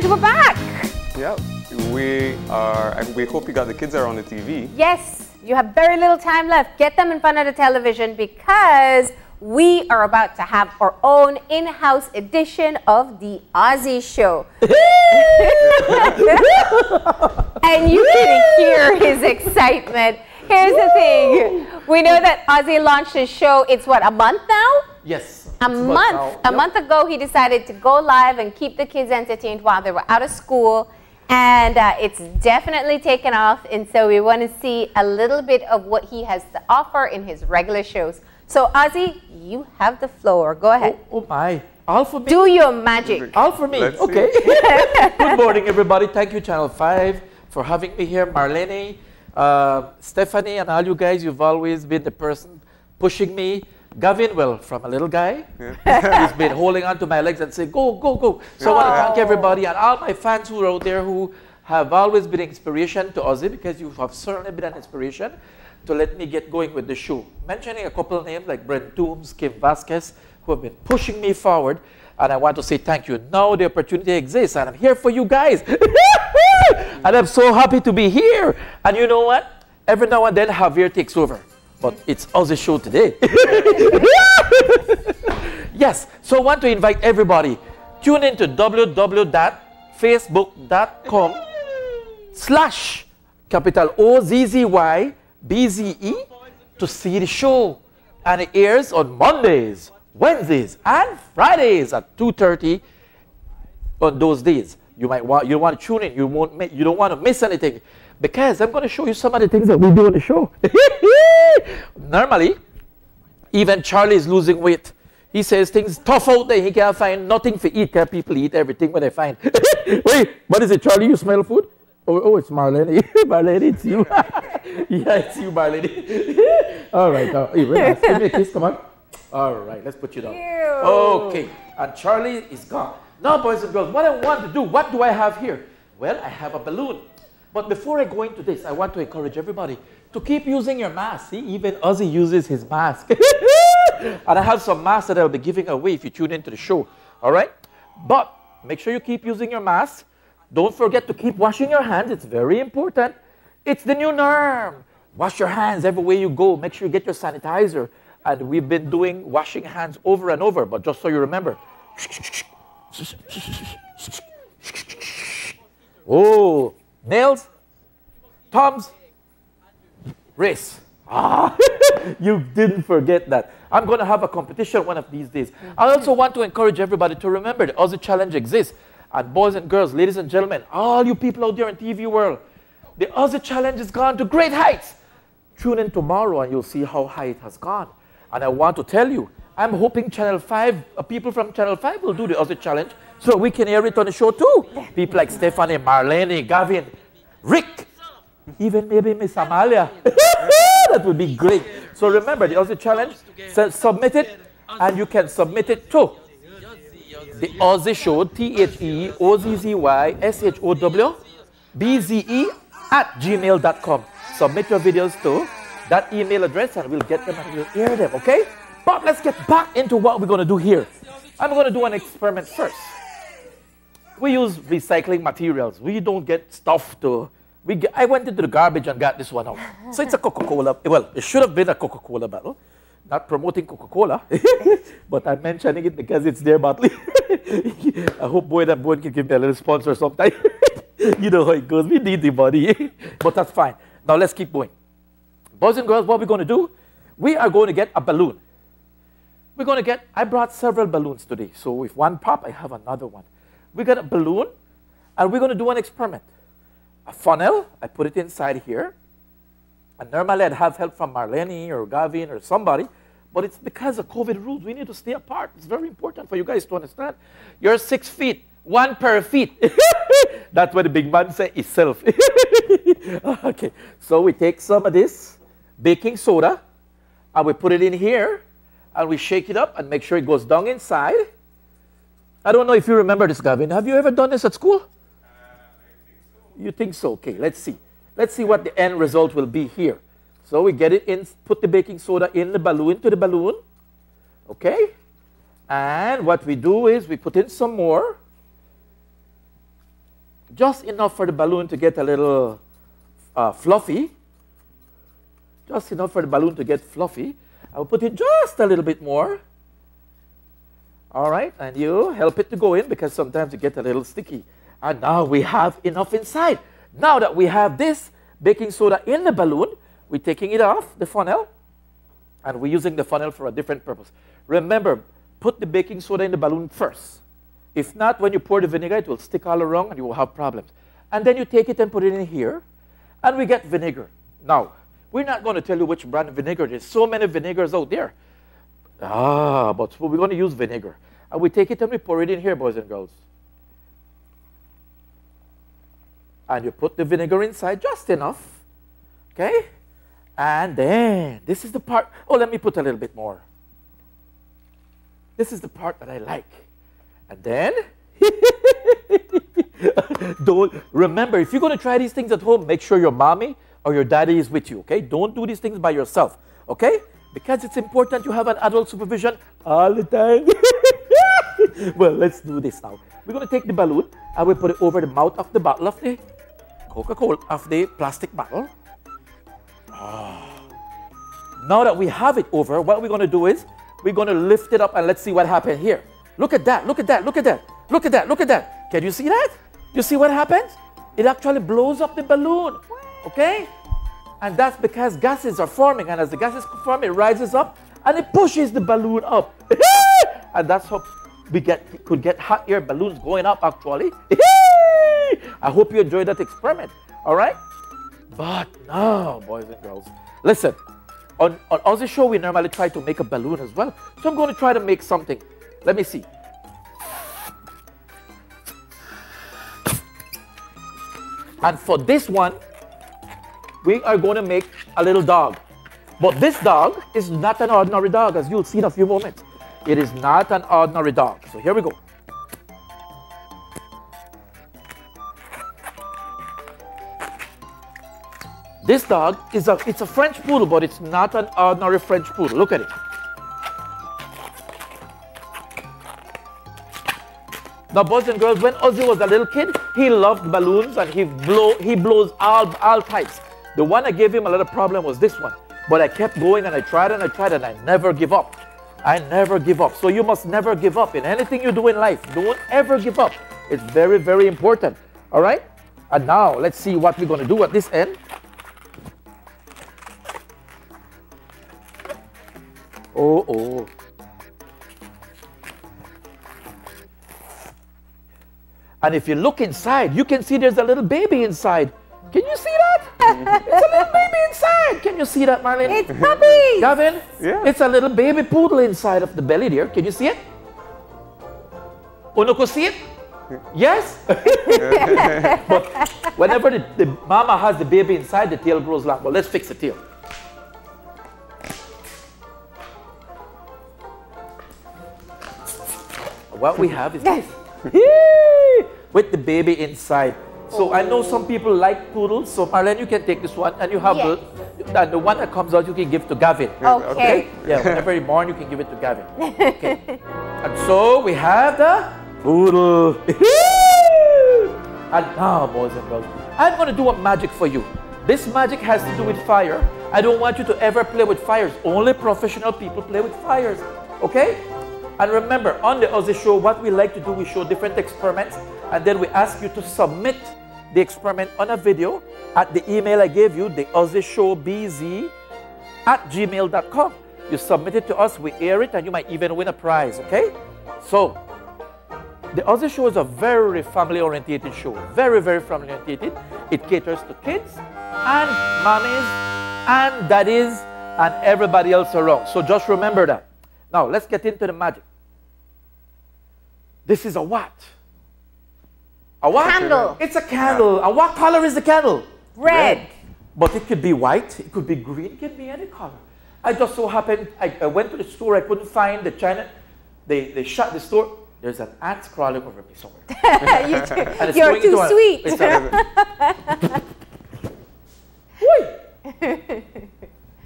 we're back. Yeah, we hope you got the kids are on the TV. Yes, you have very little time left. Get them in front of the television because we are about to have our own in-house edition of the Ozzy Show. And you can hear his excitement. Here's the thing. We know that Ozzy launched his show, it's what, a month now? Yes. A month ago, he decided to go live and keep the kids entertained while they were out of school. And it's definitely taken off. And so we want to see a little bit of what he has to offer in his regular shows. So Ozzy, you have the floor. Go ahead. Oh my. All for me. Do your magic. All for me. Okay. Good morning, everybody. Thank you, Channel 5, for having me here. Marlene, Stephanie, and all you guys, you've always been the person pushing me. Gavin, well, from a little guy, he's been holding on to my legs and saying, go, go, go. So I want to thank everybody and all my fans who are out there who have always been inspiration to Ozzy, because you have certainly been an inspiration to let me get going with the show. Mentioning a couple of names like Brent Toombs, Kim Vasquez, who have been pushing me forward, and I want to say thank you. Now the opportunity exists, and I'm here for you guys. And I'm so happy to be here. And you know what? Every now and then, Javier takes over. But it's Ozzy Show today. Yes, so I want to invite everybody. Tune into www.facebook.com/OZZYBZE to see the show. And it airs on Mondays, Wednesdays, and Fridays at 2:30 on those days. You want to tune in. You don't want to miss anything, because I'm going to show you some of the things that we do on the show. Normally, even Charlie is losing weight. He says things tough out there. He can't find nothing to eat. Can people eat everything when they find? Wait, what is it, Charlie? You smell food? Oh, it's Marlene. Marlene, it's you. Yeah, it's you, Marlene. All right. Hey, relax. Give me a kiss. Come on. All right, let's put you down. Okay, and Charlie is gone. Now, boys and girls, what I want to do, what do I have here? Well, I have a balloon. But before I go into this, I want to encourage everybody to keep using your mask. See, even Ozzy uses his mask. And I have some masks that I'll be giving away if you tune into the show. All right? But make sure you keep using your mask. Don't forget to keep washing your hands. It's very important. It's the new norm. Wash your hands everywhere you go. Make sure you get your sanitizer. And we've been doing washing hands over and over. But just so you remember. Oh, nails, thumbs, wrists. Ah, you didn't forget that. I'm going to have a competition one of these days. I also want to encourage everybody to remember the Ozzy Challenge exists. And boys and girls, ladies and gentlemen, all you people out there in TV world, the Ozzy Challenge has gone to great heights. Tune in tomorrow and you'll see how high it has gone. And I want to tell you, I'm hoping Channel 5, people from Channel 5 will do the Ozzy Challenge so we can air it on the show too. People like Stephanie, Marlene, Gavin, Rick, even maybe Miss Amalia. That would be great. So remember, the Ozzy Challenge, submit it, and you can submit it to the Ozzy Show, TheOzzyShowBZE@gmail.com. Submit your videos to that email address and we'll get them and we'll air them, okay? But let's get back into what we're going to do here. I'm going to do an experiment first. We use recycling materials. We don't get stuff to... I went into the garbage and got this one out. So it's a Coca-Cola. Well, it should have been a Coca-Cola bottle. Not promoting Coca-Cola, but I'm mentioning it because it's their bottle. I hope Boyd and Boyd can give me a little sponsor sometime. You know how it goes. We need the money. But that's fine. Now let's keep going. Boys and girls, what we're going to do, we are going to get a balloon. We're going to get, I brought several balloons today. So if one pop, I have another one. We got a balloon, and we're going to do an experiment. A funnel, I put it inside here. And normally I'd have help from Marlene or Gavin or somebody, but it's because of COVID rules. We need to stay apart. It's very important for you guys to understand. You're 6 feet, 1 per feet. That's what the big man say is self. Okay, so we take some of this baking soda, and we put it in here, and we shake it up and make sure it goes down inside. I don't know if you remember this, Gavin. Have you ever done this at school? I think so. You think so? Okay, let's see. Let's see what the end result will be here. So we get it in, put the baking soda in the balloon, to the balloon. Okay? And what we do is we put in some more. just enough for the balloon to get a little fluffy. Just enough for the balloon to get fluffy. I'll put in just a little bit more. All right, and you help it to go in because sometimes it gets a little sticky. And now we have enough inside. Now that we have this baking soda in the balloon, we're taking it off the funnel, and we're using the funnel for a different purpose. Remember, put the baking soda in the balloon first. If not, when you pour the vinegar, it will stick all around and you will have problems. And then you take it and put it in here, and we get vinegar. Now, we're not going to tell you which brand of vinegar. There's so many vinegars out there. But we're going to use vinegar. And we take it and we pour it in here, boys and girls. And you put the vinegar inside just enough. Okay? And then, this is the part. Oh, let me put a little bit more. This is the part that I like. And then, remember, if you're going to try these things at home, make sure your mommy or your daddy is with you, okay? Don't do these things by yourself, okay? Because it's important you have an adult supervision all the time. Well, let's do this now. We're going to take the balloon and we put it over the mouth of the bottle of the Coca-Cola, of the plastic bottle. Now that we have it over, what we're going to do is we're going to lift it up and let's see what happened here. Look at that, look at that, look at that, look at that, look at that. Can you see that? You see what happens? It actually blows up the balloon, okay? And that's because gases are forming, and as the gases form, it rises up and it pushes the balloon up. And that's how we could get hot air balloons going up actually. I hope you enjoyed that experiment, all right? But now, boys and girls, listen, on Ozzy Show, we normally try to make a balloon as well. So I'm going to try to make something. Let me see. And for this one, we are going to make a little dog. But this dog is not an ordinary dog, as you'll see in a few moments. It is not an ordinary dog. So here we go. This dog is it's a French poodle, but it's not an ordinary French poodle. Look at it. Now, boys and girls, when Ozzy was a little kid, he loved balloons and he blows all types. The one I gave him a little problem was this one. But I kept going and I tried and I never give up. I never give up. So you must never give up in anything you do in life. Don't ever give up. It's very, very important. All right? And now let's see what we're going to do at this end. Oh. And if you look inside, you can see there's a little baby inside. Can you see that? It's a little baby inside. Can you see that, Marlene? It's puppies. Gavin? Yeah. It's a little baby poodle inside of the belly there. Can you see it? Uno see it? Yes? But whenever the mama has the baby inside, the tail grows long. Well, let's fix the tail. What we have is this. With the baby inside. So I know some people like poodles. So Marlene, you can take this one, and you have the one that comes out. You can give to Gavin. Okay. Yeah. Whenever you're born, you can give it to Gavin. Okay. And so we have the poodle. And now, boys and girls, I'm going to do a magic for you. This magic has to do with fire. I don't want you to ever play with fires. Only professional people play with fires. Okay? And remember, on the Ozzy Show, what we like to do, we show different experiments, and then we ask you to submit the experiment on a video at the email I gave you, the OzzyShowBZ@gmail.com. You submit it to us, we air it, and you might even win a prize, okay? So, the Ozzy Show is a very family-oriented show. Very, very family-oriented. It caters to kids and mommies and daddies and everybody else around. So just remember that. Now, let's get into the magic. This is a what? A what? Candle. It's a candle. And what color is the candle? Red. But it could be white, it could be green, it could be any color. I just so happened, I went to the store, I couldn't find the China. They shut the store. There's an ant crawling over me somewhere. You're too sweet.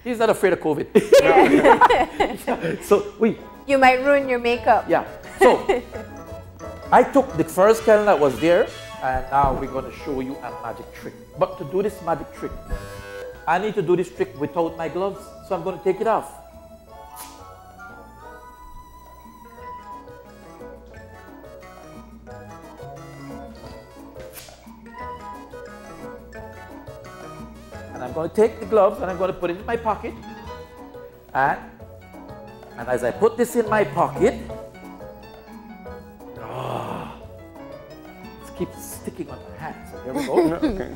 He's not afraid of COVID. So, You might ruin your makeup. Yeah. So, I took the first candle that was there, And now we're going to show you a magic trick. But to do this magic trick, I need to do this trick without my gloves. So I'm going to take it off. And I'm going to take the gloves and I'm going to put it in my pocket. And as I put this in my pocket, it keeps sticking on my hand. So here we go. Okay.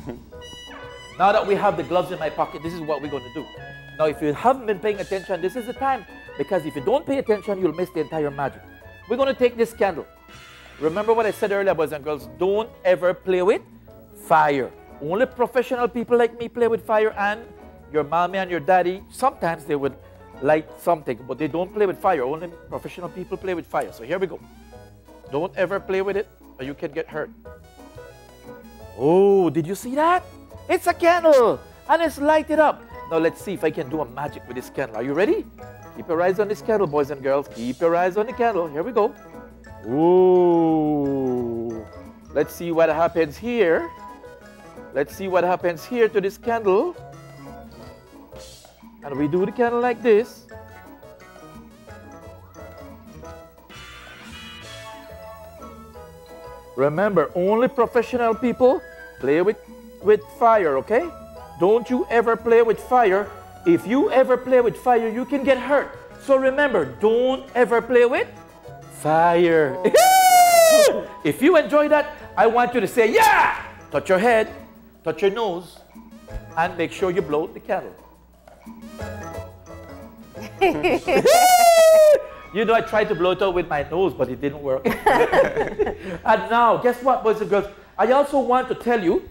Now that we have the gloves in my pocket, this is what we're going to do. Now, if you haven't been paying attention, this is the time. Because if you don't pay attention, you'll miss the entire magic. We're going to take this candle. Remember what I said earlier, boys and girls, don't ever play with fire. Only professional people like me play with fire, and your mommy and your daddy, sometimes they would light something, but they don't play with fire. Only professional people play with fire. So here we go. Don't ever play with it or you can get hurt. Oh, did you see that? It's a candle and it's lighted up. Now let's see if I can do a magic with this candle. Are you ready? Keep your eyes on this candle, boys and girls. Keep your eyes on the candle. Here we go. Ooh. Let's see what happens here. Let's see what happens here to this candle. And we do the candle like this. Remember, only professional people play with fire, okay? Don't you ever play with fire. If you ever play with fire, you can get hurt. So remember, don't ever play with fire. If you enjoy that, I want you to say, yeah! Touch your head, touch your nose, and make sure you blow the candle. You know, I tried to blow it out with my nose, but it didn't work. And now, guess what, boys and girls? I also want to tell you,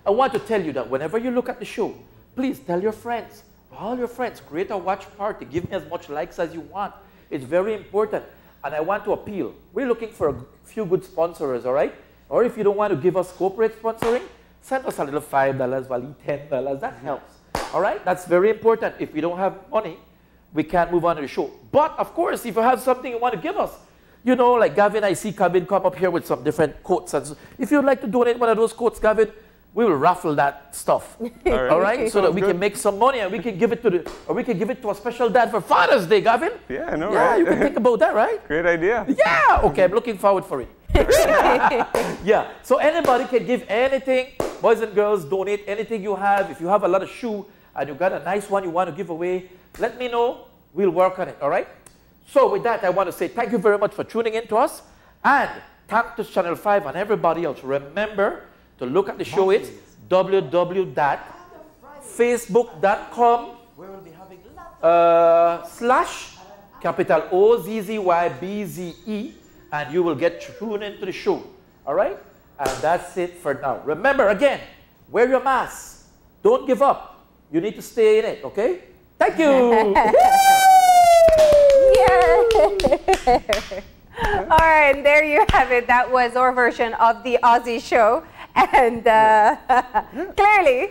that whenever you look at the show, please tell your friends, all your friends, create a watch party. Give me as much likes as you want. It's very important. And I want to appeal. We're looking for a few good sponsors, all right? Or if you don't want to give us corporate sponsoring, send us a little $5, Wally, $10. That helps. All right? That's very important. If we don't have money, we can't move on to the show. But, of course, if you have something you want to give us, you know, like Gavin, I see Gavin come up here with some different quotes. And so if you'd like to donate one of those quotes, Gavin, we will raffle that stuff. All right? So that we can make some money and we can give it to a special dad for Father's Day, Gavin. Yeah, I know, yeah, right? You can think about that, right? Great idea. Yeah, okay, I'm looking forward for it. Yeah, so anybody can give anything. Boys and girls, donate anything you have. If you have a lot of shoe and you got a nice one you want to give away, let me know. We'll work on it, all right? So with that, I want to say thank you very much for tuning in to us. And thank to Channel 5 and everybody else. Remember to look at the show. It's www.facebook.com /OZZYBZE, and you will get tuned into the show. All right? And that's it for now. Remember, again, wear your mask. Don't give up. You need to stay in it, okay? Thank you. All right, and there you have it. That was our version of the Ozzy show. And clearly,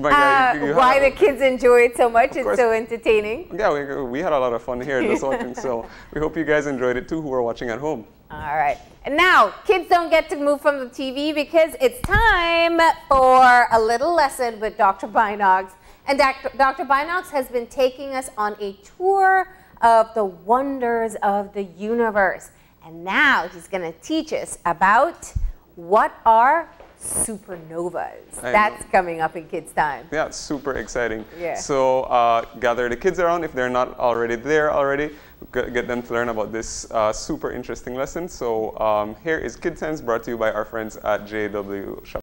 why the kids enjoy it so much. It's so entertaining. Yeah, we had a lot of fun here just watching. So we hope you guys enjoyed it too, who are watching at home. All right. And now, kids don't get to move from the TV because it's time for a little lesson with Dr. Binox. And Dr. Binox has been taking us on a tour of the wonders of the universe. And now he's going to teach us about what are supernovas. That's coming up in Kids Time. Yeah, it's super exciting. Yeah. So gather the kids around if they're not already there already. Get them to learn about this super interesting lesson. So here is Kids Times brought to you by our friends at JW Shop.